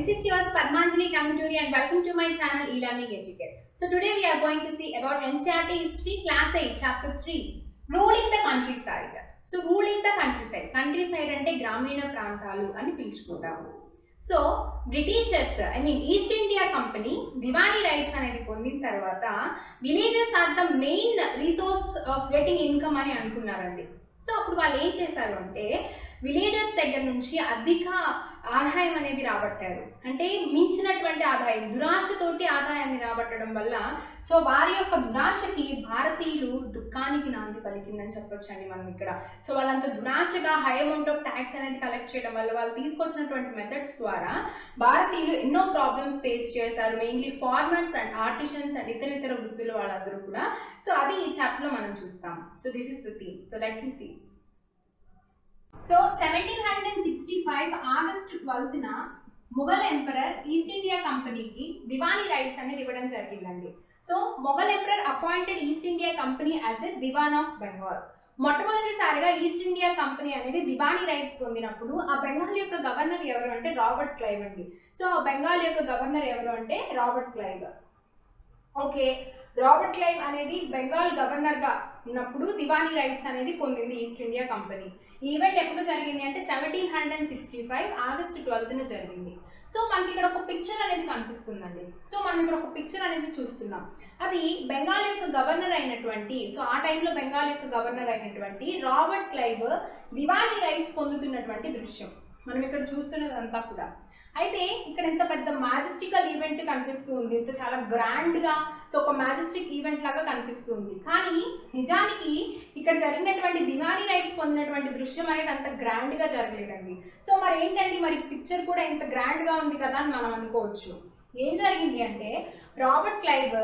this is yours Padmanjali Kamuturi and welcome to my channel E-Learning Educate. So today we are going to see about NCERT History Class 8 Chapter 3 Ruling the Countryside. So ruling the countryside ante గ్రామీణ ప్రాంతాలు అని పిలుచుకుంటాము. So Britishers East India Company Diwani rights అనేది పొందిన తర్వాత villages are the main resource of getting income అని అనుకున్నారండి. So అప్పుడు వాళ్ళు ఏం చేశారు అంటే విలేజర్స్ దగ్గర నుంచి అధిక ఆదాయం అనేది రాబట్టారు. అంటే మించినటువంటి ఆదాయం, దురాశతోటి ఆదాయాన్ని రాబట్టడం వల్ల సో వారి యొక్క దురాశకి భారతీయులు దుఃఖానికి నాంది పలికిందని చెప్పొచ్చండి మనం ఇక్కడ. సో వాళ్ళంత దురాశగా హై అమౌంట్ ఆఫ్ ట్యాక్స్ అనేది కలెక్ట్ చేయడం వల్ల వాళ్ళు తీసుకొచ్చినటువంటి మెథడ్స్ ద్వారా భారతీయులు ఎన్నో ప్రాబ్లమ్స్ ఫేస్ చేశారు. Mainly farmers and artisans and ఇతర వృత్తులు వాళ్ళందరూ కూడా. సో అది ఈ చాప్టర్లో మనం చూస్తాం. So this is the theme. So let me see. So 1765 August 12న మొఘల్ ఎంపరర్ ఈస్ట్ ఇండియా కంపెనీకి దివానీ రైట్స్ అనేది ఇవ్వడం జరిగిందండి. So Mughal emperor appointed East India Company as a diwan of Bengal. మొట్టమొదటిసారిగా ఈస్ట్ ఇండియా కంపెనీ అనేది దివానీ రైట్స్ పొందినప్పుడు ఆ బెంగాల్ యొక్క గవర్నర్ ఎవరు అంటే రాబర్ట్ క్లైవ్ అండి. సో ఆ బెంగాల్ యొక్క గవర్నర్ ఎవరు అంటే Robert Clive. Okay, Robert Clive అనేది బెంగాల్ గవర్నర్గా ఉన్నప్పుడు దివానీ రైట్స్ అనేది పొందింది ఈస్ట్ ఇండియా కంపెనీ. ఈ ఈవెంట్ ఎప్పుడు జరిగింది అంటే 1765 ఆగస్టు 12న జరిగింది. సో మనకి ఇక్కడ ఒక పిక్చర్ అనేది కనిపిస్తుందండి. సో మనం ఇక్కడ ఒక పిక్చర్ అనేది చూస్తున్నాం. అది బెంగాల్ యొక్క గవర్నర్ అయినటువంటి, సో ఆ టైంలో బెంగాల్ యొక్క గవర్నర్ అయినటువంటి రాబర్ట్ క్లైవ్ దివానీ రైట్స్ పొందుతున్నటువంటి దృశ్యం మనం ఇక్కడ చూస్తున్నదంతా కూడా. అయితే ఇక్కడ ఇంత పెద్ద మ్యాజెస్టికల్ ఈవెంట్ కనిపిస్తూ ఉంది, ఇంత చాలా గ్రాండ్గా, సో ఒక మ్యాజెస్టిక్ ఈవెంట్ లాగా కనిపిస్తుంది. కానీ నిజానికి ఇక్కడ జరిగినటువంటి దివానీ రైట్స్ పొందినటువంటి దృశ్యం అనేది అంత గ్రాండ్గా జరగలేదండి. సో మరి ఏంటండి, మరి పిక్చర్ కూడా ఇంత గ్రాండ్గా ఉంది కదా అని మనం అనుకోవచ్చు. ఏం జరిగింది అంటే రాబర్ట్ క్లైవ్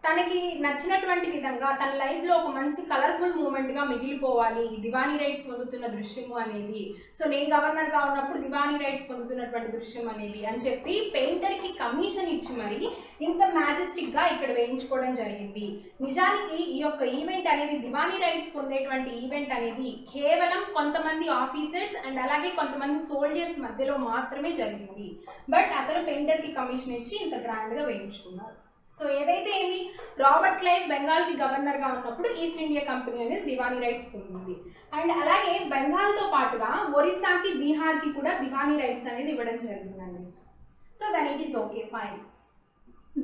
తనకి నచ్చినటువంటి విధంగా తన లైఫ్లో ఒక మంచి కలర్ఫుల్ మూమెంట్గా మిగిలిపోవాలి ఈ దివానీ రైట్స్ పొందుతున్న దృశ్యము అనేది. సో నేను గవర్నర్గా ఉన్నప్పుడు దివానీ రైట్స్ పొందుతున్నటువంటి దృశ్యం అనేది అని చెప్పి పెయింటర్కి కమిషన్ ఇచ్చి మరి ఇంత మ్యాజెస్టిక్గా ఇక్కడ వేయించుకోవడం జరిగింది. నిజానికి ఈ యొక్క ఈవెంట్ అనేది దివానీ రైట్స్ పొందేటువంటి ఈవెంట్ అనేది కేవలం కొంతమంది ఆఫీసర్స్ అండ్ అలాగే కొంతమంది సోల్జర్స్ మధ్యలో మాత్రమే జరిగింది. బట్ అతను పెయింటర్కి కమిషన్ ఇచ్చి ఇంత గ్రాండ్గా వేయించుకున్నారు. సో ఏదైతే ఏమి రాబర్ట్ క్లైవ్ బెంగాల్కి గవర్నర్గా ఉన్నప్పుడు ఈస్ట్ ఇండియా కంపెనీ అనేది దివానీ రైట్స్ పొందింది. అండ్ అలాగే బెంగాల్తో పాటుగా ఒరిస్సాకి, బీహార్కి కూడా దివానీ రైట్స్ అనేది ఇవ్వడం జరిగిందండి. So then it is okay, fine.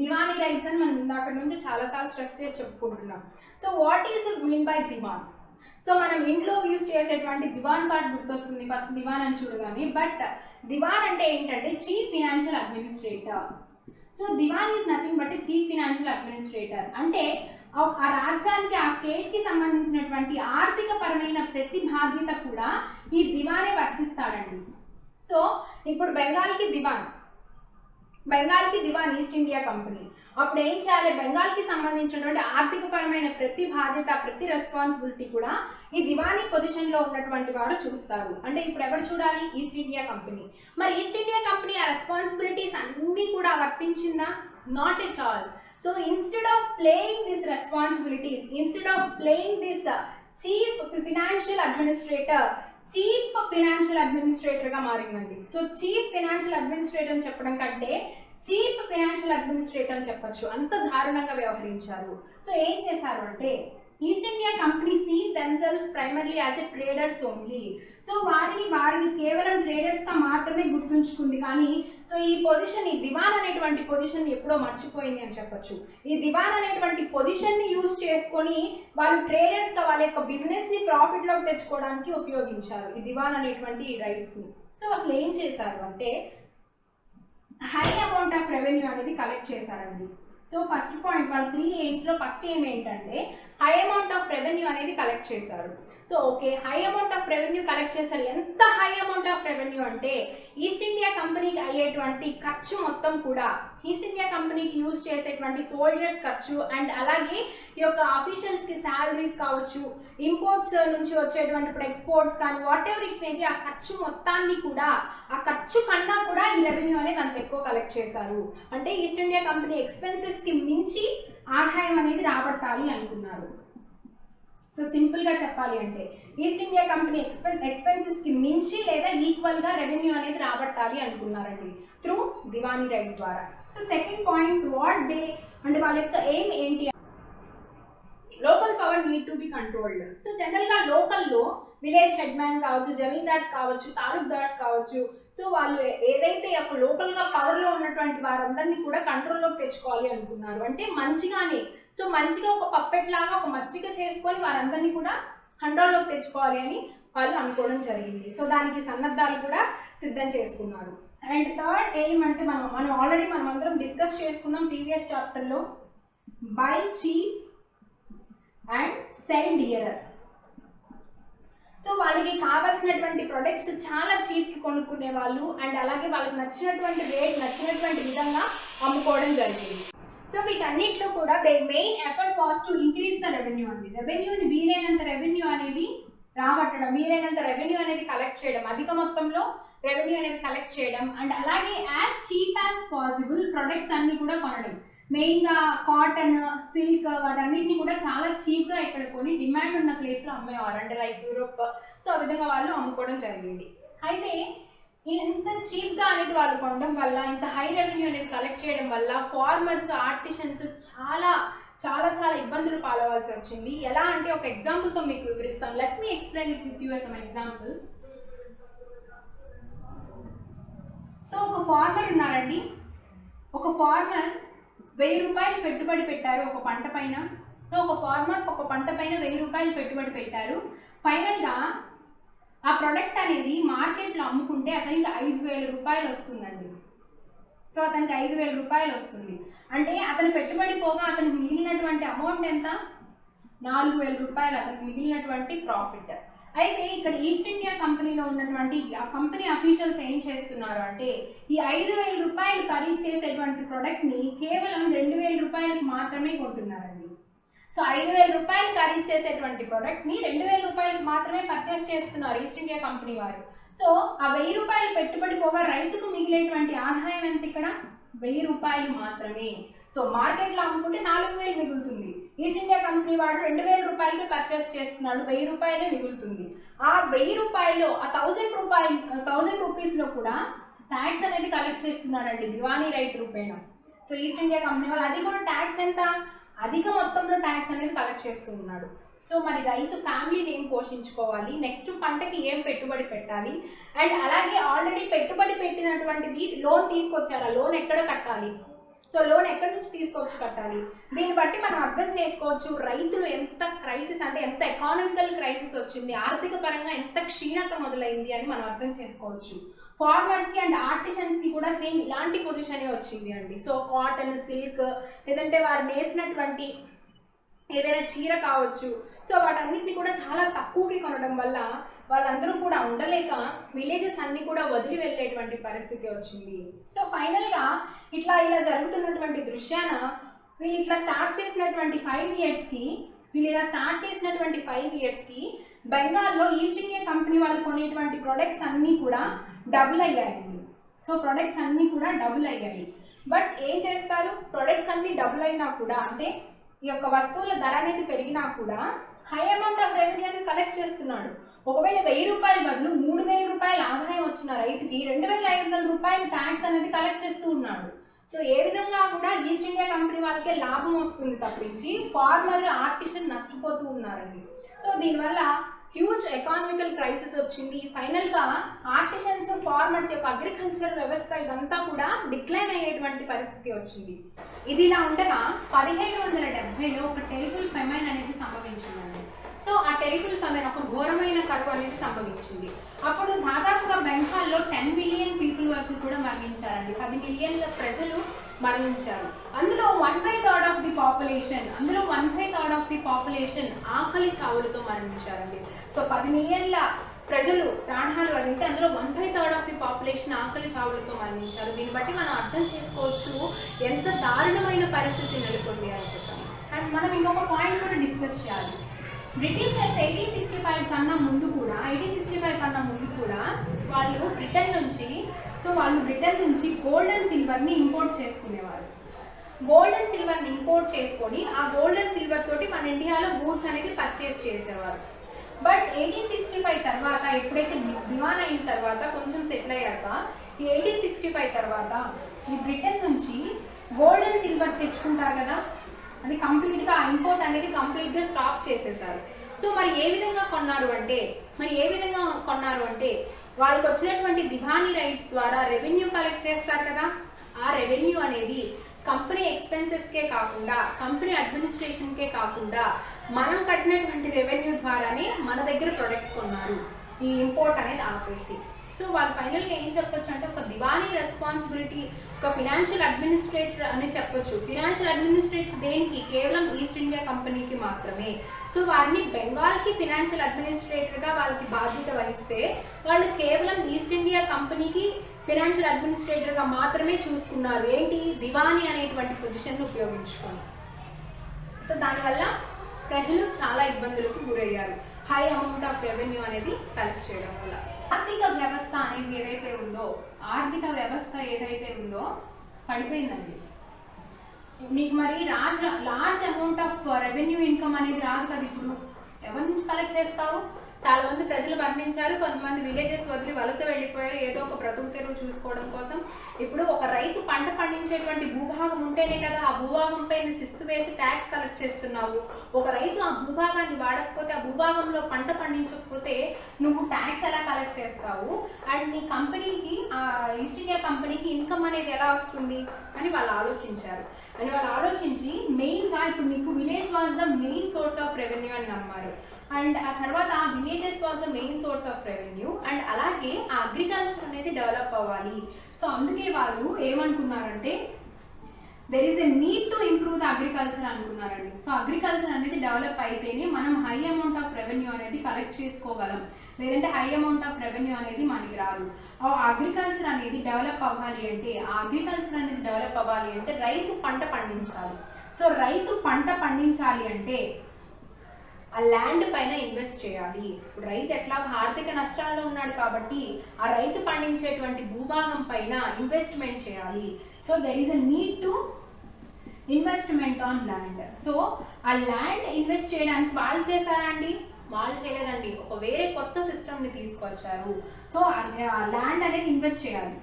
దివానీ రైట్స్ అని మనం ఇందాక నుంచి చాలాసార్లు స్ట్రెస్ చేసి చెప్పుకుంటున్నాం. So what is mean by దివాన్? సో మనం ఇంట్లో యూజ్ చేసేటువంటి దివాన్ కార్డ్ గుర్తొస్తుంది ఫస్ట్ దివాన్ అని చూడగానే. బట్ దివాన్ అంటే ఏంటంటే చీఫ్ ఫినాన్షియల్ అడ్మినిస్ట్రేటర్. సో దివాన్ is nothing but chief financial administrator. అంటే ఆ రాజ్యానికి, ఆ స్టేట్కి సంబంధించినటువంటి ఆర్థిక పరమైన ప్రతి బాధ్యత కూడా ఈ దివానే వర్తిస్తాడండి. సో ఇప్పుడు బెంగాల్కి దివాన్ ఈస్ట్ ఇండియా కంపెనీ. అప్పుడు ఏం చేయాలి, బెంగాల్కి సంబంధించినటువంటి ఆర్థిక పరమైన ప్రతి బాధ్యత, ప్రతి రెస్పాన్సిబిలిటీ కూడా ఈ దివానీ పొజిషన్లో ఉన్నటువంటి వారు చూస్తారు. అంటే ఇప్పుడు ఎవరు చూడాలి, ఈస్ట్ ఇండియా కంపెనీ. మరి ఈస్ట్ ఇండియా కంపెనీ ఆ రెస్పాన్సిబిలిటీస్ అన్నీ కూడా వర్తించిందా? Not at all. So instead of playing this responsibilities, instead of playing this chief financial అడ్మినిస్ట్రేటర్గా మారిందండి. సో చీఫ్ ఫినాన్షియల్ అడ్మినిస్ట్రేటర్ అని చెప్పడం కంటే చీఫ్ ఫినాన్షియల్ అడ్మినిస్ట్రేటర్ అని చెప్పచ్చు, అంత దారుణంగా వ్యవహరించారు. సో ఏం చేశారు అంటే East India Company seen themselves primarily as a traders only. So వారిని కేవలం ట్రేడర్స్గా మాత్రమే గుర్తుంచుకుంది. కానీ సో ఈ పొజిషన్, ఈ దివాన్ అనేటువంటి పొజిషన్ ఎప్పుడో మర్చిపోయింది అని చెప్పొచ్చు. ఈ దివాన్ అనేటువంటి పొజిషన్ని యూజ్ చేసుకొని వాళ్ళు ట్రేడర్స్గా వాళ్ళ యొక్క బిజినెస్ని ప్రాఫిట్లోకి తెచ్చుకోవడానికి ఉపయోగించారు ఈ దివాన్ అనేటువంటి రైట్స్ని. సో అసలు ఏం చేశారు అంటే హై అమౌంట్ ఆఫ్ రెవెన్యూ అనేది కలెక్ట్ చేశారండి. సో ఫస్ట్ పాయింట్, వాళ్ళు 3 ఎయిమ్స్లో ఫస్ట్ ఏం ఏంటంటే హై అమౌంట్ ఆఫ్ రెవెన్యూ అనేది కలెక్ట్ చేశారు. So okay, high amount of revenue collect చేశారు. ఎంత హై అమౌంట్ ఆఫ్ రెవెన్యూ అంటే ఈస్ట్ ఇండియా కంపెనీకి అయ్యేటువంటి ఖర్చు మొత్తం కూడా, ఈస్ట్ ఇండియా కంపెనీకి యూజ్ చేసేటువంటి సోల్జర్స్ ఖర్చు అండ్ అలాగే ఈ యొక్క ఆఫీషియల్స్కి శాలరీస్ కావచ్చు, ఇంపోర్ట్స్ నుంచి వచ్చేటువంటి ఇప్పుడు ఎక్స్పోర్ట్స్ కానీ వాట్ ఎవర్ ఇట్ మేబీ, ఆ ఖర్చు మొత్తాన్ని కూడా, ఆ ఖర్చు కన్నా కూడా ఈ రెవెన్యూ అనేది అంత ఎక్కువ కలెక్ట్ చేశారు. అంటే ఈస్ట్ ఇండియా కంపెనీ ఎక్స్పెన్సెస్కి మించి ఆదాయం అనేది రాబట్టాలి అనుకున్నారు. సో సింపుల్గా చెప్పాలి అంటే ఈస్ట్ ఇండియా కంపెనీ ఎక్స్పెన్సెస్కి మించి లేదా ఈక్వల్గా రెవెన్యూ అనేది రాబట్టాలి అనుకున్నారండి త్రూ దివానీ రైట్ ద్వారా. So second point what they అంటే వాళ్ళ యొక్క ఎయిమ్ ఏంటి, local power need to be controlled. So జనరల్గా లోకల్లో విలేజ్ హెడ్ మ్యాన్ కావచ్చు, జమీందార్స్ కావచ్చు, తాలూక్దార్స్ కావచ్చు, సో వాళ్ళు ఏదైతే ఒక లోకల్గా పవర్లో ఉన్నటువంటి వారందరినీ కూడా కంట్రోల్లోకి తెచ్చుకోవాలి అనుకున్నారు. అంటే మంచిగానే, సో మంచిగా ఒక పప్పెట్ లాగా ఒక మచ్చిక చేసుకొని వారందరినీ కూడా కంట్రోల్లోకి తెచ్చుకోవాలి అని వాళ్ళు అనుకోవడం జరిగింది. సో దానికి సన్నద్ధాలు కూడా సిద్ధం చేసుకున్నారు. అండ్ థర్డ్ ఎయిమ్ అంటే మనం ఆల్రెడీ మనం అందరం డిస్కస్ చేసుకున్నాం ప్రీవియస్ చాప్టర్లో, buy cheap and sell dearer. So వాళ్ళకి కావాల్సినటువంటి ప్రొడక్ట్స్ చాలా చీప్కి కొనుక్కునే వాళ్ళు అండ్ అలాగే వాళ్ళకి నచ్చినటువంటి రేట్ నచ్చినటువంటి విధంగా అమ్ముకోవడం జరిగింది. సో వీటన్నిటిలో కూడా they main effort was to increase the revenue అండి. రెవెన్యూని వీలైనంత రెవెన్యూ అనేది రాబట్టడం, వీలైనంత రెవెన్యూ అనేది కలెక్ట్ చేయడం, అధిక మొత్తంలో రెవెన్యూ అనేది కలెక్ట్ చేయడం అండ్ అలాగే as cheap as possible products అన్నీ కూడా కొనడం. మెయిన్గా కాటన్, సిల్క్ వాటన్నిటిని కూడా చాలా చీప్గా ఇక్కడ కొని డిమాండ్ ఉన్న ప్లేస్లో అమ్మేవారు, అంటే లైక్ యూరోప్. సో ఆ విధంగా వాళ్ళు అమ్ముకోవడం జరిగింది. అయితే ఇంత చీప్గా అనేది వాళ్ళు కొనడం వల్ల, ఇంత హై రెవెన్యూ అనేది కలెక్ట్ చేయడం వల్ల ఫార్మర్స్, ఆర్టిషన్స్ చాలా చాలా చాలా ఇబ్బందులు పాలవాల్సి వచ్చింది. ఎలా అంటే ఒక ఎగ్జాంపుల్తో మీకు వివరిస్తాను. Let me explain it with you as an example. So ఒక ఫార్మర్ ఉన్నారండి, ఒక ఫార్మర్ 1000 రూపాయలు పెట్టుబడి పెట్టారు ఒక పంట పైన. సో ఒక ఫార్మర్ ఒక పంట పైన 1000 రూపాయలు పెట్టుబడి పెట్టారు. ఫైనల్గా ఆ ప్రోడక్ట్ అనేది మార్కెట్లో అమ్ముకుంటే అతనికి 5000 రూపాయలు వస్తుందండి. సో అతనికి 5000 రూపాయలు వస్తుంది. అంటే అతని పెట్టుబడి పోగా అతనికి మిగిలినటువంటి అమౌంట్ ఎంత, 4000 రూపాయలు అతనికి మిగిలినటువంటి ప్రాఫిట్. అయితే ఇక్కడ ఈస్ట్ ఇండియా కంపెనీలో ఉన్నటువంటి ఆ కంపెనీ అఫీషియల్స్ ఏం చేస్తున్నారు అంటే ఈ 5000 రూపాయలు ఖరీదు చేసేటువంటి ప్రోడక్ట్ని కేవలం 2000 రూపాయలకు మాత్రమే కొంటున్నారండి. సో 5000 రూపాయలు ఖరీదు చేసేటువంటి ప్రోడక్ట్ని 2000 రూపాయలకు మాత్రమే పర్చేస్ చేస్తున్నారు ఈస్ట్ ఇండియా కంపెనీ వారు. సో ఆ 1000 రూపాయలు పెట్టుబడి పోగా రైతుకు మిగిలేటువంటి ఆదాయం ఎంత, ఇక్కడ 1000 రూపాయలు మాత్రమే. సో మార్కెట్లో అమ్ముకుంటే 4000 మిగులుతుంది. ఈస్ట్ ఇండియా కంపెనీ వాడు 2000 రూపాయలకి పర్చేస్ చేస్తున్నాడు, 1000 రూపాయలే మిగులుతుంది. ఆ 1000 రూపాయలు ఆ 1000 రూపీస్లో కూడా ట్యాక్స్ అనేది కలెక్ట్ చేస్తున్నాడండి దివానీ రైట్ రూపేణ. సో ఈస్ట్ ఇండియా కంపెనీ వాళ్ళు అది కూడా ట్యాక్స్ ఎంత, అధిక మొత్తంలో ట్యాక్స్ అనేది కలెక్ట్ చేస్తూ ఉన్నాడు. సో మరి రైతు ఫ్యామిలీని ఏం పోషించుకోవాలి, నెక్స్ట్ పంటకి ఏం పెట్టుబడి పెట్టాలి అండ్ అలాగే ఆల్రెడీ పెట్టుబడి పెట్టినటువంటిది లోన్ తీసుకొచ్చారా, లోన్ ఎక్కడ కట్టాలి, సో లోన్ ఎక్కడి నుంచి తీసుకొచ్చి కట్టాలి. దీన్ని బట్టి మనం అర్థం చేసుకోవచ్చు రైతులు ఎంత క్రైసిస్ అంటే ఎంత ఎకానమికల్ క్రైసిస్ వచ్చింది, ఆర్థిక పరంగా ఎంత క్షీణత మొదలైంది అని మనం అర్థం చేసుకోవచ్చు. ఫార్మర్స్కి అండ్ ఆర్టిషన్స్కి కూడా సేమ్ ఇలాంటి పొజిషనే వచ్చింది అండి. సో కాటన్, సిల్క్ లేదంటే వారు నేసినటువంటి ఏదైనా చీర కావచ్చు, సో వాటన్నిటిని కూడా చాలా తక్కువకి కొనడం వల్ల వాళ్ళందరూ కూడా ఉండలేక విలేజెస్ అన్నీ కూడా వదిలి వెళ్ళేటువంటి పరిస్థితి వచ్చింది. సో ఫైనల్గా ఇలా జరుగుతున్నటువంటి దృశ్యాన వీళ్ళు ఇట్లా స్టార్ట్ చేసినటువంటి 5 ఇయర్స్కి బెంగాల్లో ఈస్ట్ ఇండియా కంపెనీ వాళ్ళు కొనేటువంటి ప్రొడక్ట్స్ అన్నీ కూడా డబుల్ అయ్యాయండి. సో ప్రొడక్ట్స్ అన్నీ కూడా డబుల్ అయ్యాయి. బట్ ఏం చేస్తారు, ప్రొడక్ట్స్ అన్నీ డబుల్ అయినా కూడా అంటే ఈ యొక్క వస్తువుల ధర అనేది పెరిగినా కూడా హై అమౌంట్ ఆఫ్ రెవెన్యూ అనేది కలెక్ట్ చేస్తున్నాడు. ఒకవేళ 1000 రూపాయల బదులు 3000 రూపాయల ఆదాయం వచ్చిన రైతుకి 2500 రూపాయలు ట్యాక్స్ అనేది కలెక్ట్ చేస్తూ ఉన్నాడు. సో ఏ విధంగా కూడా ఈస్ట్ ఇండియా కంపెనీ వాళ్ళకే లాభం వస్తుంది తప్పించి ఫార్మర్, ఆర్టిషన్ నష్టపోతూ ఉన్నారండి. సో దీనివల్ల హ్యూజ్ ఎకానమికల్ క్రైసిస్ వచ్చింది. ఫైనల్గా ఆర్టిషన్స్, ఫార్మర్స్ యొక్క అగ్రికల్చర్ వ్యవస్థ ఇదంతా కూడా డిక్లైన్ అయ్యేటువంటి పరిస్థితి వచ్చింది. ఇది ఇలా ఉండగా 1770లో ఒక టెరిబుల్ ఫెమైన్ అనేది సంభవించిందండి. సో ఆ టెరిబుల్ ఫెమైన్ ఒక ఘోరమైన కరువు అనేది సంభవించింది. అప్పుడు దాదాపుగా బెంగాల్లో 10 మిలియన్ పీపుల్ వరకు కూడా మరణించారండి. 10 మిలియన్ల ప్రజలు మరణించారు. అందులో 1/3 ఆఫ్ ది పాపులేషన్ ఆకలి చావులతో మరణించారండి. సో 10 మిలియన్ల ప్రజలు ప్రాణాలు వదిలితే అందులో 1/3 ఆఫ్ ది పాపులేషన్ ఆకలి చావులతో మరణించారు. దీన్ని బట్టి మనం అర్థం చేసుకోవచ్చు ఎంత దారుణమైన పరిస్థితి నెలకొంది అని చెప్పాలి. అండ్ మనం ఇంకొక పాయింట్ కూడా డిస్కస్ చేయాలి. బ్రిటిషర్స్ 1865 కన్నా ముందు కూడా వాళ్ళు బ్రిటన్ నుంచి గోల్డ్ అండ్ సిల్వర్ని ఇంపోర్ట్ చేసుకునేవారు. గోల్డ్ అండ్ సిల్వర్ని ఇంపోర్ట్ చేసుకొని ఆ గోల్డ్ అండ్ సిల్వర్ తోటి మన ఇండియాలో గూడ్స్ అనేది పర్చేస్ చేసేవారు. బట్ 1865 తర్వాత ఎప్పుడైతే దివాన్ అయిన తర్వాత కొంచెం సెటిల్ అయ్యాక ఈ 1865 తర్వాత ఈ బ్రిటన్ నుంచి గోల్డ్ అండ్ సిల్వర్ తెచ్చుకుంటారు కదా, అది కంప్లీట్గా ఇంపోర్ట్ అనేది కంప్లీట్గా స్టాప్ చేసేసారు. సో మరి ఏ విధంగా కొన్నారు అంటే వాళ్ళకి వచ్చినటువంటి దివానీ రైట్స్ ద్వారా రెవెన్యూ కలెక్ట్ చేస్తారు కదా, ఆ రెవెన్యూ అనేది కంపెనీ ఎక్స్పెన్సెస్కే కాకుండా కంపెనీ అడ్మినిస్ట్రేషన్కే కాకుండా మనం కట్టినటువంటి రెవెన్యూ ద్వారానే మన దగ్గర ప్రొడక్ట్స్ కొన్నారు, ఈ ఇంపోర్ట్ అనేది ఆపేసి. సో వాళ్ళు ఫైనల్గా ఏం చెప్పొచ్చు అంటే ఒక దివానీ రెస్పాన్సిబిలిటీ, ఒక ఫినాన్షియల్ అడ్మినిస్ట్రేటర్ అని చెప్పొచ్చు. ఫినాన్షియల్ అడ్మినిస్ట్రేటర్ దేనికి? కేవలం ఈస్ట్ ఇండియా కంపెనీకి మాత్రమే. సో వారిని బెంగాల్కి ఫినాన్షియల్ అడ్మినిస్ట్రేటర్గా వాళ్ళకి బాధ్యత వహిస్తే వాళ్ళు కేవలం ఈస్ట్ ఇండియా కంపెనీకి ఫినాన్షియల్ అడ్మినిస్ట్రేటర్గా మాత్రమే చూసుకున్నారు. ఏంటి? దివానీ అనేటువంటి పొజిషన్ను ఉపయోగించుకొని. సో దానివల్ల ప్రజలు చాలా ఇబ్బందులకు గురయ్యారు, హై అమౌంట్ ఆఫ్ రెవెన్యూ అనేది కలెక్ట్ చేయడం వల్ల. ఆర్థిక వ్యవస్థ అనేది ఏదైతే ఉందో పడిపోయిందండి. నీకు మరి large amount of revenue income అనేది రాదు కదా. ఇప్పుడు ఎవరి నుంచి కలెక్ట్ చేస్తావు? చాలా మంది ప్రజలు మరణించారు, కొంతమంది విలేజెస్ వదిలి వలస వెళ్ళిపోయారు ఏదో ఒక బ్రతుకు తెరువు చూసుకోవడం కోసం. ఇప్పుడు ఒక రైతు పంట పండించేటువంటి భూభాగం ఉంటేనే కదా ఆ భూభాగం పైన శిస్తు వేసి ట్యాక్స్ కలెక్ట్ చేస్తున్నావు. ఒక రైతు ఆ భూభాగాన్ని వాడకపోతే, ఆ భూభాగంలో పంట పండించకపోతే నువ్వు ట్యాక్స్ ఎలా కలెక్ట్ చేస్తావు? అండ్ నీ కంపెనీకి, ఆ ఈస్ట్ ఇండియా కంపెనీకి ఇన్కమ్ అనేది ఎలా వస్తుంది అని వాళ్ళు ఆలోచించారు. అని వాళ్ళు ఆలోచించి మెయిన్గా ఇప్పుడు నీకు village was the main source of revenue అని నమ్మారు. అండ్ ఆ తర్వాత villages was the main source of revenue. And అలాగే ఆ అగ్రికల్చర్ అనేది డెవలప్ అవ్వాలి. సో అందుకే వాళ్ళు ఏమనుకున్నారంటే there is a need to improve the agriculture అనుకున్నారండి. సో అగ్రికల్చర్ అనేది డెవలప్ అయితేనే మనం హై అమౌంట్ ఆఫ్ రెవెన్యూ అనేది కలెక్ట్ చేసుకోగలం, లేదంటే హై అమౌంట్ ఆఫ్ రెవెన్యూ అనేది మనకి రాదు. అగ్రికల్చర్ అనేది డెవలప్ అవ్వాలి అంటే రైతు పంట పండించాలి. సో రైతు పంట పండించాలి అంటే ఆ ల్యాండ్ పైన ఇన్వెస్ట్ చేయాలి. ఇప్పుడు రైతు ఎట్లా ఆర్థిక నష్టాల్లో ఉన్నాడు కాబట్టి ఆ రైతు పండించేటువంటి భూభాగం పైన ఇన్వెస్ట్మెంట్ చేయాలి. So there is a need to investment on land. So ఆ ల్యాండ్ ఇన్వెస్ట్ చేయడానికి వాళ్ళు చేశారా అండి? వాళ్ళు చేయలేదండి, ఒక వేరే కొత్త సిస్టమ్ని తీసుకొచ్చారు. సో ఆ ల్యాండ్ అనేది ఇన్వెస్ట్ చేయాలి,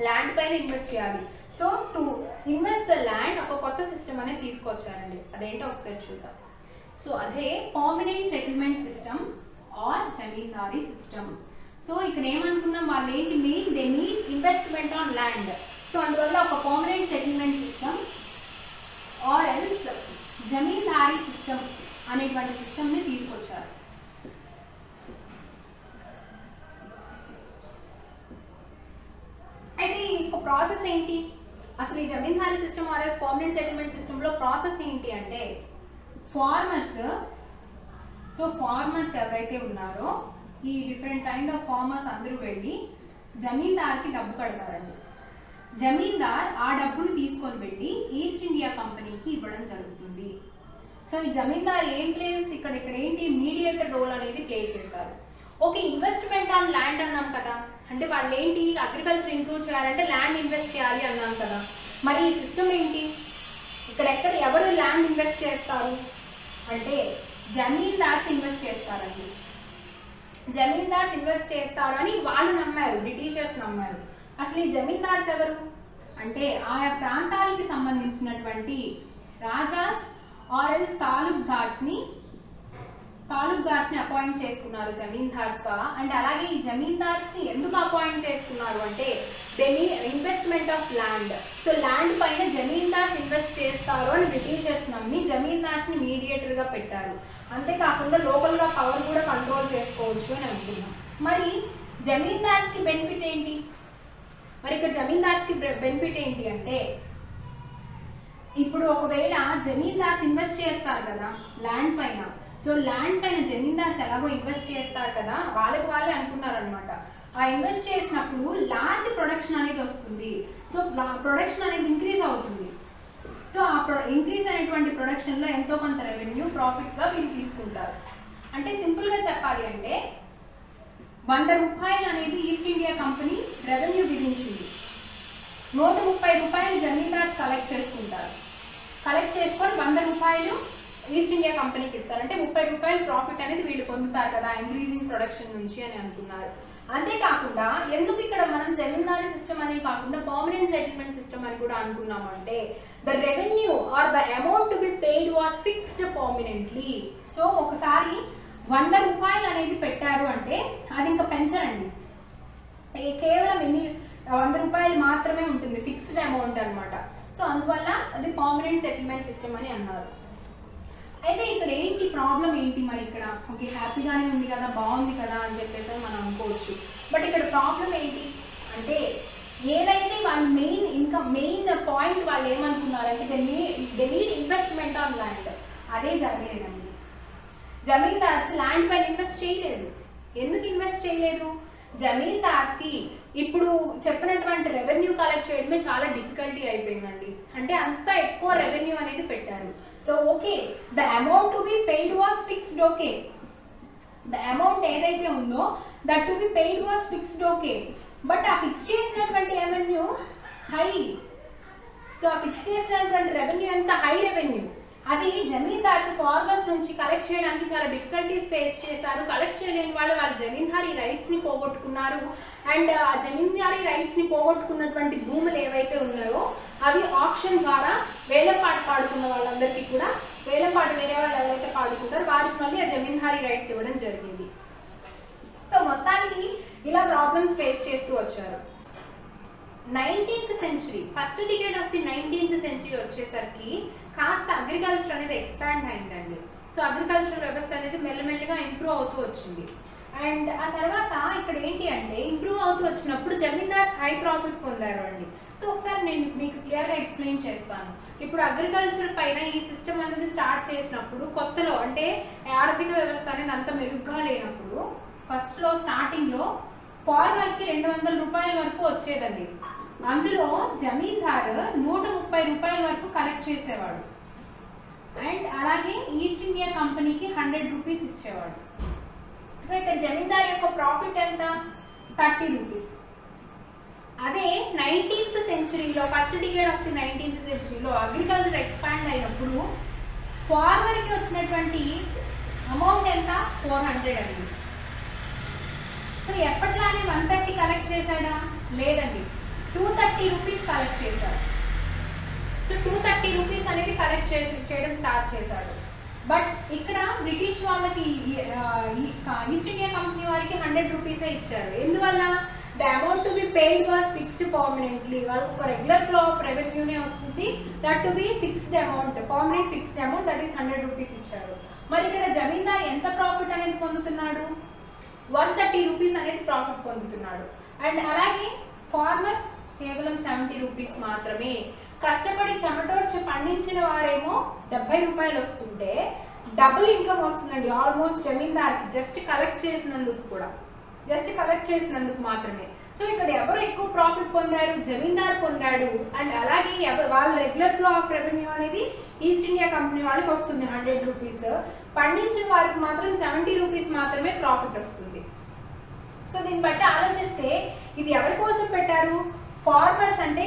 ల్యాండ్ పైన ఇన్వెస్ట్ చేయాలి. So to invest the land ఒక కొత్త సిస్టమ్ అనేది తీసుకొచ్చారండి. అదేంటో ఒకసారి చూద్దాం. సో అదే permanent settlement system or zamindari system. So ఇక్కడ ఏమనుకున్నాం, వాళ్ళు ఏంటి main they need investment on land. So అందువల్ల ఒక permanent settlement system or else zamindari system అనేటువంటి సిస్టమ్ని తీసుకొచ్చారు. అయితే ఒక ప్రాసెస్ ఏంటి అసలు ఈ zamindari system or else permanent settlement సిస్టంలో ప్రాసెస్ ఏంటి అంటే ఫార్మర్స్ ఎవరైతే ఉన్నారో ఈ డిఫరెంట్ కైండ్ ఆఫ్ ఫార్మర్స్ అందరూ వెళ్ళి జమీందార్కి డబ్బు కడతారండి. జమీందార్ ఆ డబ్బును తీసుకొని వెళ్ళి ఈస్ట్ ఇండియా కంపెనీకి ఇవ్వడం జరుగుతుంది. సో ఈ జమీందార్ ఏం ప్లేస్ ఇక్కడ ఏంటి మీడియేటర్ రోల్ అనేది ప్లే చేశారు. ఓకే, ఇన్వెస్ట్మెంట్ ఆన్ ల్యాండ్ అన్నాం కదా, అంటే వాళ్ళు ఏంటి అగ్రికల్చర్ ఇంప్రూవ్ చేయాలంటే ల్యాండ్ ఇన్వెస్ట్ చేయాలి అన్నాం కదా. మరి ఈ సిస్టమ్ ఏంటి, ఇక్కడ ఎవరు ల్యాండ్ ఇన్వెస్ట్ చేస్తారు అంటే జమీందార్స్ ఇన్వెస్ట్ చేస్తారండి. జమీందార్స్ ఇన్వెస్ట్ చేస్తారు అని వాళ్ళు నమ్మారు, బ్రిటిషర్స్ నమ్మారు. అసలు ఈ జమీందార్స్ ఎవరు అంటే ఆయా ప్రాంతాలకి సంబంధించినటువంటి రాజాస్ ఆర్ ఎల్స్ తాలూక్దార్స్ని అపాయింట్ చేసుకున్నారు జమీందార్స్గా. అండ్ అలాగే ఈ జమీందార్స్ని ఎందుకు అపాయింట్ చేసుకున్నారు అంటే దీన్ని investment of land. So land పైన జమీందార్స్ ఇన్వెస్ట్ చేస్తారు అని బ్రిటిషర్స్ నమ్మి జమీందార్స్ని మీడియేటర్గా పెట్టారు. అంతేకాకుండా లోకల్గా పవర్ కూడా కంట్రోల్ చేసుకోవచ్చు అని అనుకున్నాం. మరి జమీందార్స్కి బెనిఫిట్ ఏంటి? మరి ఇక్కడ జమీందార్స్కి బెనిఫిట్ ఏంటి అంటే ఇప్పుడు ఒకవేళ జమీందార్స్ ఇన్వెస్ట్ చేస్తారు కదా ల్యాండ్ పైన, సో ల్యాండ్ పైన జమీందార్స్ ఎలాగో ఇన్వెస్ట్ చేస్తారు కదా, వాళ్ళే అనుకున్నారు అనమాట. ఆ ఇన్వెస్ట్ చేసినప్పుడు లార్జ్ ప్రొడక్షన్ అనేది వస్తుంది. సో ప్రొడక్షన్ అనేది ఇంక్రీజ్ అవుతుంది. సో ఆ ఇంక్రీజ్ అనేటువంటి ప్రొడక్షన్లో ఎంతో కొంత రెవెన్యూ ప్రాఫిట్గా వీళ్ళు తీసుకుంటారు. అంటే సింపుల్గా చెప్పాలి అంటే 100 రూపాయలు అనేది ఈస్ట్ ఇండియా కంపెనీ రెవెన్యూ విధించింది. 130 రూపాయలు జమీందార్స్ కలెక్ట్ చేసుకుంటారు. కలెక్ట్ చేసుకొని 100 రూపాయలు ఈస్ట్ ఇండియా కంపెనీకి ఇస్తారు. అంటే 30 రూపాయలు ప్రాఫిట్ అనేది వీళ్ళు పొందుతారు కదా ఇంక్రీజింగ్ ప్రొడక్షన్ నుంచి అని అనుకున్నారు. అంతేకాకుండా ఎందుకు ఇక్కడ మనం జమీందారీ సిస్టమ్ అని కాకుండా పర్మనెంట్ సెటిల్మెంట్ సిస్టమ్ అని కూడా అనుకున్నాము అంటే the revenue or the amount to be paid was fixed permanently. So ఒకసారి 100 రూపాయలు అనేది పెట్టారు అంటే అది ఇంకా పెంచరండి, కేవలం 100 రూపాయలు మాత్రమే ఉంటుంది, ఫిక్స్డ్ అమౌంట్ అనమాట. సో అందువల్ల అది పర్మనెంట్ సెటిల్మెంట్ సిస్టమ్ అని అన్నారు. అయితే ఇక్కడ ఏంటి ప్రాబ్లం ఏంటి మరి ఇక్కడ ఓకే హ్యాపీగానే ఉంది కదా బాగుంది కదా అని చెప్పేసి మనం అనుకోవచ్చు. బట్ ఇక్కడ ప్రాబ్లం ఏంటి అంటే ఏదైతే వాళ్ళు మెయిన్ పాయింట్ వాళ్ళు ఏమనుకున్నారంటే they need investment on land, అదే జరగలేదండి. జమీందార్స్ ల్యాండ్ పైన ఇన్వెస్ట్ చేయలేదు. ఎందుకు ఇన్వెస్ట్ చేయలేదు? జమీందార్స్కి ఇప్పుడు చెప్పినటువంటి రెవెన్యూ కలెక్ట్ చేయడమే చాలా డిఫికల్టీ అయిపోయిందండి. అంటే అంత ఎక్కువ రెవెన్యూ అనేది పెట్టారు. So okay the amount to be paid was fixed, okay the amount ఏదైతే ఉందో that to be paid was fixed, okay but ఆ ఫిక్స్ చేసినటువంటి రెవెన్యూ హై. సో ఆ ఫిక్స్ చేసినటువంటి రెవెన్యూ ఎంత హై రెవెన్యూ, అది జమీందార్స్ ఫార్మర్స్ నుంచి కలెక్ట్ చేయడానికి చాలా డిఫికల్టీస్ ఫేస్ చేశారు. కలెక్ట్ చేయలేని వాళ్ళు వాళ్ళ జమీందారీ రైట్స్ని పోగొట్టుకున్నారు. అండ్ ఆ జమీందారీ రైట్స్ని పోగొట్టుకున్నటువంటి భూములు ఏవైతే ఉన్నాయో అవి ఆక్షన్ ద్వారా వేలంపాట పాడుకున్న వాళ్ళందరికీ కూడా వేలంపాట వేరే వాళ్ళు ఎవరైతే పాడుకుంటారో వారికి మళ్ళీ ఆ జమీందారీ రైట్స్ ఇవ్వడం జరిగింది. సో మొత్తానికి ఇలా ప్రాబ్లమ్స్ ఫేస్ చేస్తూ వచ్చారు. 19th century first decade of the 19th century వచ్చేసరికి కాస్త అగ్రికల్చర్ అనేది ఎక్స్పాండ్ అయిందండి. సో అగ్రికల్చర్ వ్యవస్థ అనేది మెల్లమెల్లగా ఇంప్రూవ్ అవుతూ వచ్చింది. అండ్ ఆ తర్వాత ఇక్కడ ఏంటి అంటే ఇంప్రూవ్ అవుతూ వచ్చినప్పుడు జమీందార్స్ హై ప్రాఫిట్ పొందారు అండి. సో ఒకసారి నేను మీకు క్లియర్గా ఎక్స్ప్లెయిన్ చేస్తాను. ఇప్పుడు అగ్రికల్చర్ పైన ఈ సిస్టమ్ అనేది స్టార్ట్ చేసినప్పుడు కొత్తలో అంటే ఆర్థిక వ్యవస్థ అనేది అంత మెరుగ్గా లేనప్పుడు ఫస్ట్లో స్టార్టింగ్లో ఫార్మర్కి 200 రూపాయల వరకు వచ్చేదండి. అందులో జమీందార్ 130 రూపాయల వరకు కలెక్ట్ చేసేవాడు. అండ్ అలాగే ఈస్ట్ ఇండియా కంపెనీకి 100 రూపీస్ ఇచ్చేవాడు. సో ఇక్కడ జమీందార్ యొక్క ప్రాఫిట్ ఎంత 30 రూపీస్. అదే 19th సెంచరీలో first decade of the 19th సెంచరీలో అగ్రికల్చర్ ఎక్స్పాండ్ అయినప్పుడు ఫార్మర్కి వచ్చినటువంటి అమౌంట్ ఎంత 400 అండి. సో ఎప్పట్లానే 130 కలెక్ట్ చేశాడా? లేదండి, 230 రూపీస్ కలెక్ట్ చేశాడు. సో 230 రూపీస్ అనేది కలెక్ట్ చేయడం స్టార్ట్ చేశాడు. బట్ ఇక్కడ బ్రిటిష్ వాళ్ళకి ఈస్ట్ ఇండియా కంపెనీ వారికి 100 రూపీసే ఇచ్చారు. ఎందువల్ల? The amount to be paid was fixed permanently. వాళ్ళకి ఒక రెగ్యులర్ ఫ్లో ఆఫ్ రెవెన్యూనే వస్తుంది, that to be fixed amount, permanent fixed amount, that is 100 rupees ఇచ్చారు. మరి ఇక్కడ జమీందార్ ఎంత ప్రాఫిట్ అనేది పొందుతున్నాడు? 130 రూపీస్ అనేది ప్రాఫిట్ పొందుతున్నాడు. అండ్ అలాగే ఫార్మర్ కేవలం 70 రూపీస్ మాత్రమే. కష్టపడి చెమటోడ్చి పండించిన వారేమో 70 రూపాయలు వస్తుంటే డబుల్ ఇన్కమ్ వస్తుందండి ఆల్మోస్ట్ జమీందార్కి, జస్ట్ కలెక్ట్ చేసినందుకు మాత్రమే. సో ఇక్కడ ఎవరు ఎక్కువ ప్రాఫిట్ పొందారు? జమీందార్ పొందాడు. అండ్ అలాగే వాళ్ళ రెగ్యులర్ ఫ్లో ఆఫ్ రెవెన్యూ అనేది ఈస్ట్ ఇండియా కంపెనీ వాళ్ళకి వస్తుంది 100 రూపీస్. పండించిన వారికి మాత్రం 70 రూపీస్ మాత్రమే ప్రాఫిట్ వస్తుంది. సో దీన్ని బట్టి ఆలోచిస్తే ఇది ఎవరి కోసం పెట్టారు? ఫార్మర్స్ అంటే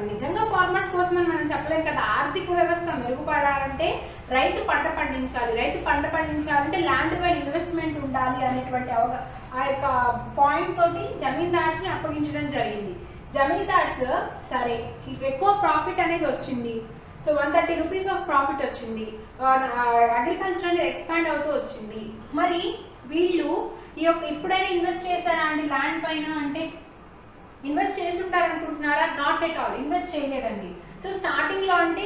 నిజంగా ఫార్మర్స్ కోసం అని మనం చెప్పలేం కదా. ఆర్థిక వ్యవస్థ మెరుగుపడాలంటే రైతు పంట పండించాలంటే ల్యాండ్ పైన ఇన్వెస్ట్మెంట్ ఉండాలి అనేటువంటి ఆ యొక్క పాయింట్ తోటి జమీందార్స్ని అప్పగించడం జరిగింది. జమీందార్స్ సరే ఎక్కువ ప్రాఫిట్ అనేది వచ్చింది. సో 130 రూపీస్ ఆఫ్ ప్రాఫిట్ వచ్చింది. అగ్రికల్చర్ అనేది ఎక్స్పాండ్ అవుతూ వచ్చింది. మరి వీళ్ళు ఈ యొక్క ఇప్పుడైనా ఇన్వెస్ట్ చేశారా అండి ల్యాండ్ పైన అంటే ఇన్వెస్ట్ చేసి ఉంటారనుకుంటున్నారా? నాట్ ఎట్ ఆల్, ఇన్వెస్ట్ చేయలేదండి. సో స్టార్టింగ్లో అంటే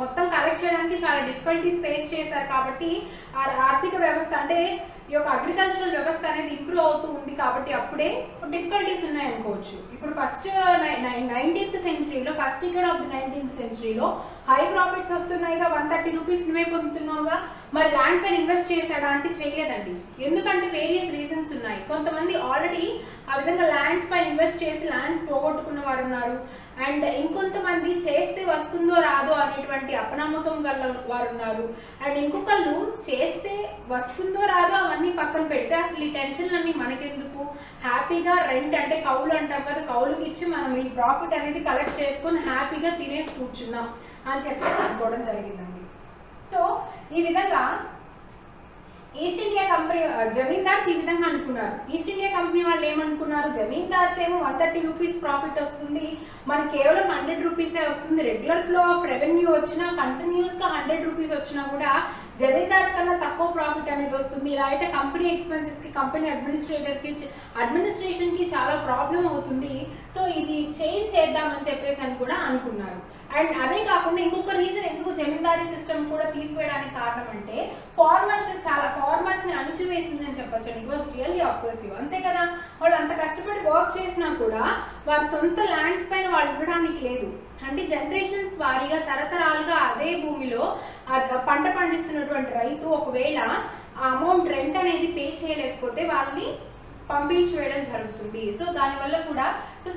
మొత్తం కలెక్ట్ చేయడానికి చాలా డిఫికల్టీస్ ఫేస్ చేశారు. కాబట్టి ఆర్థిక వ్యవస్థ అంటే ఈ యొక్క అగ్రికల్చరల్ వ్యవస్థ అనేది ఇంప్రూవ్ అవుతూ ఉంది కాబట్టి అప్పుడే డిఫికల్టీస్ ఉన్నాయనుకోవచ్చు. ఇప్పుడు ఫస్ట్ 19th సెంచరీలో first decade of the 19th సెంచరీలో హై ప్రాఫిట్స్ వస్తున్నాయిగా, 130 రూపీస్ నువ్వే పొందుతున్నావుగా. మరి ల్యాండ్ పైన ఇన్వెస్ట్ చేశాడా అంటే చేయలేదండి. ఎందుకంటే వేరియస్ రీజన్స్ ఉన్నాయి. కొంతమంది ఆల్రెడీ ఆ విధంగా ల్యాండ్స్ పైన ఇన్వెస్ట్ చేసి ల్యాండ్స్ పోగొట్టుకున్న వారు ఉన్నారు, అండ్ ఇంకొంతమంది చేస్తే వస్తుందో రాదో అనేటువంటి అపనమ్మకం గల వారు ఉన్నారు, అండ్ ఇంకొకళ్ళు చేస్తే వస్తుందో రాదో అవన్నీ పక్కన పెడితే అసలు ఈ టెన్షన్లన్నీ మనకెందుకు, హ్యాపీగా రెంట్ అంటే కౌలు అంటాం కదా, కౌలుకి ఇచ్చి మనం ఈ ప్రాఫిట్ అనేది కలెక్ట్ చేసుకొని హ్యాపీగా తినేసి కూర్చుందాం అని చెప్పేసి అనుకోవడం జరిగిందండి. సో ఈ విధంగా ఈస్ట్ ఇండియా కంపెనీ జమీందార్స్ ఈ విధంగా అనుకున్నారు. ఈస్ట్ ఇండియా కంపెనీ వాళ్ళు ఏమనుకున్నారు, జమీందార్స్ ఏమో 130 రూపీస్ ప్రాఫిట్ వస్తుంది, మనకి కేవలం 100 రూపీసే వస్తుంది, రెగ్యులర్ ఫ్లో ఆఫ్ రెవెన్యూ వచ్చినా కంటిన్యూస్గా 100 రూపీస్ వచ్చినా కూడా జమీందార్స్ కన్నా తక్కువ ప్రాఫిట్ అనేది వస్తుంది. ఇలా అయితే కంపెనీ ఎక్స్పెన్సెస్కి, కంపెనీ అడ్మినిస్ట్రేషన్కి చాలా ప్రాబ్లం అవుతుంది. సో ఇది చేంజ్ చేద్దామని చెప్పేసి అని కూడా అనుకున్నారు. అండ్ అదే కాకుండా ఇంకొక రీజన్ ఎందుకు జమీందారీ సిస్టమ్ కూడా తీసివేయడానికి కారణం అంటే ఫార్మర్స్ని అణిచివేసిందని చెప్పొచ్చు. ఇట్ వాస్ రియల్లీ అప్రెసివ్, అంతే కదా, వాళ్ళు అంత కష్టపడి వర్క్ చేసినా కూడా వారి సొంత ల్యాండ్స్ పైన వాళ్ళు ఇవ్వడానికి లేదు. అంటే జనరేషన్స్ వారీగా తరతరాలుగా అదే భూమిలో పంట పండిస్తున్నటువంటి రైతు ఒకవేళ ఆ అమౌంట్ రెంట్ అనేది పే చేయలేకపోతే వాళ్ళని పంపించి వేయడం జరుగుతుంది. సో దానివల్ల కూడా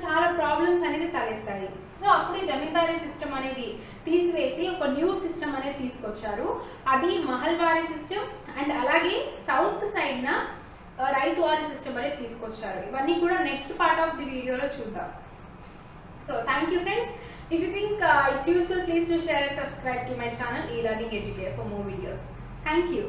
చాలా ప్రాబ్లమ్స్ అనేది తలెత్తాయి. సో అప్పుడు ఈ జమీందారీ సిస్టమ్ అనేది తీసివేసి ఒక న్యూ సిస్టమ్ అనేది తీసుకొచ్చారు, అది మహల్వారీ సిస్టమ్. అండ్ అలాగే సౌత్ సైడ్న రైతువారీ సిస్టమ్ అనేది తీసుకొచ్చారు. ఇవన్నీ కూడా నెక్స్ట్ పార్ట్ ఆఫ్ ది వీడియోలో చూద్దాం. So thank you friends. If you think it's useful, please do share and subscribe to my channel e-learning educare for more videos. Thank you.